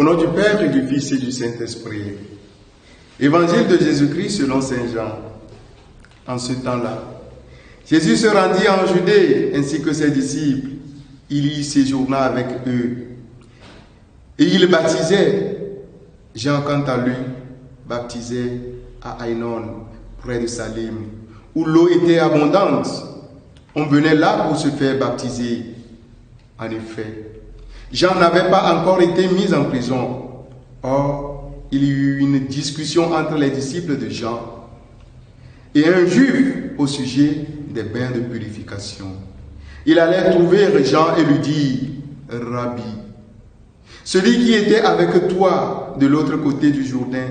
nom du Père et du Fils et du Saint-Esprit. Évangile de Jésus-Christ selon Saint Jean. En ce temps-là, Jésus se rendit en Judée ainsi que ses disciples. Il y séjourna avec eux. Et il baptisait. Jean, quant à lui, baptisait à Aïnon, près de Salim, où l'eau était abondante. On venait là pour se faire baptiser. En effet, Jean n'avait pas encore été mis en prison. Or, il y eut une discussion entre les disciples de Jean et un juif au sujet des bains de purification. Il allait trouver Jean et lui dire, « Rabbi, celui qui était avec toi de l'autre côté du Jourdain,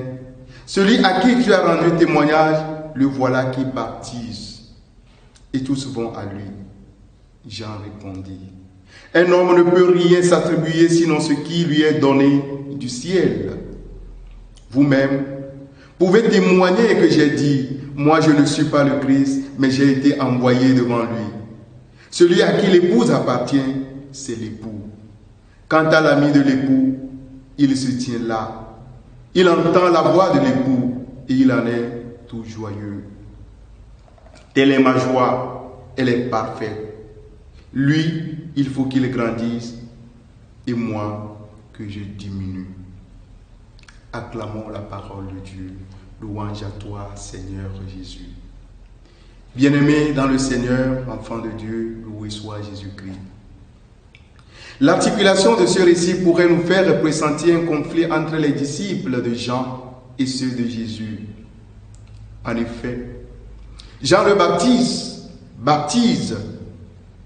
celui à qui tu as rendu témoignage, le voilà qui baptise. » Et tous vont à lui. Jean répondit, « Un homme ne peut rien s'attribuer sinon ce qui lui est donné du ciel. Vous-même pouvez témoigner que j'ai dit, moi je ne suis pas le Christ, mais j'ai été envoyé devant lui. Celui à qui l'épouse appartient, c'est l'époux. Quant à l'ami de l'époux, il se tient là. Il entend la voix de l'époux et il en est tout joyeux. Telle est ma joie, elle est parfaite. Lui, il faut qu'il grandisse et moi que je diminue. Acclamons la parole de Dieu. Louange à toi, Seigneur Jésus. Bien-aimés dans le Seigneur, enfants de Dieu, loué soit Jésus-Christ. L'articulation de ce récit pourrait nous faire pressentir un conflit entre les disciples de Jean et ceux de Jésus. En effet, Jean le baptise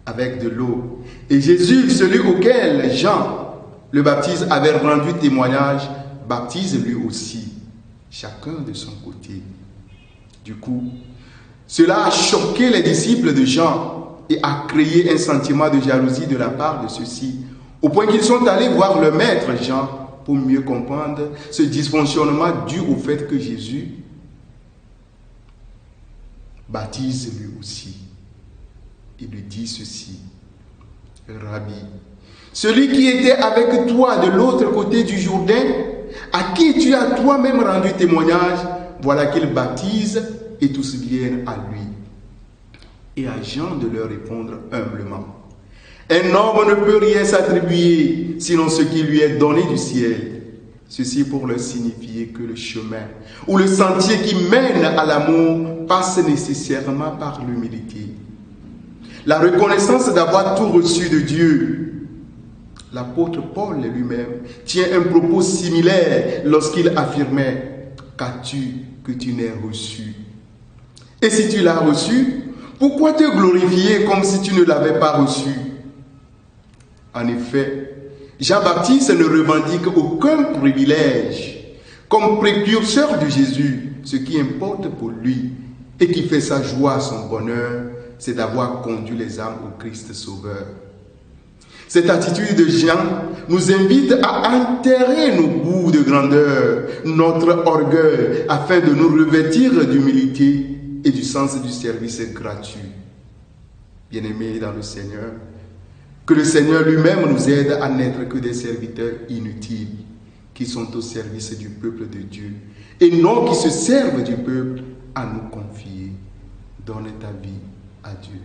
avec de l'eau. Et Jésus, celui auquel Jean le baptise avait rendu témoignage, baptise lui aussi, chacun de son côté. Du coup, cela a choqué les disciples de Jean et a créé un sentiment de jalousie de la part de ceux-ci, au point qu'ils sont allés voir le maître Jean pour mieux comprendre ce dysfonctionnement dû au fait que Jésus baptise lui aussi. Il lui dit ceci, « Rabbi, celui qui était avec toi de l'autre côté du Jourdain, à qui tu as toi-même rendu témoignage, voilà qu'il baptise et tous viennent à lui. » Et à Jean de leur répondre humblement, « Un homme ne peut rien s'attribuer, sinon ce qui lui est donné du ciel. » Ceci pour leur signifier que le chemin ou le sentier qui mène à l'amour passe nécessairement par l'humilité. La reconnaissance d'avoir tout reçu de Dieu. L'apôtre Paul lui-même tient un propos similaire lorsqu'il affirmait « Qu'as-tu que tu n'aies reçu ?» Et si tu l'as reçu, pourquoi te glorifier comme si tu ne l'avais pas reçu? En effet, Jean-Baptiste ne revendique aucun privilège. Comme précurseur de Jésus, ce qui importe pour lui et qui fait sa joie, son bonheur, c'est d'avoir conduit les âmes au Christ Sauveur. Cette attitude de Jean nous invite à enterrer nos goûts de grandeur, notre orgueil, afin de nous revêtir d'humilité et du sens du service gratuit. Bien-aimés dans le Seigneur, que le Seigneur lui-même nous aide à n'être que des serviteurs inutiles, qui sont au service du peuple de Dieu, et non qui se servent du peuple à nous confier. Donne ta vie à Dieu.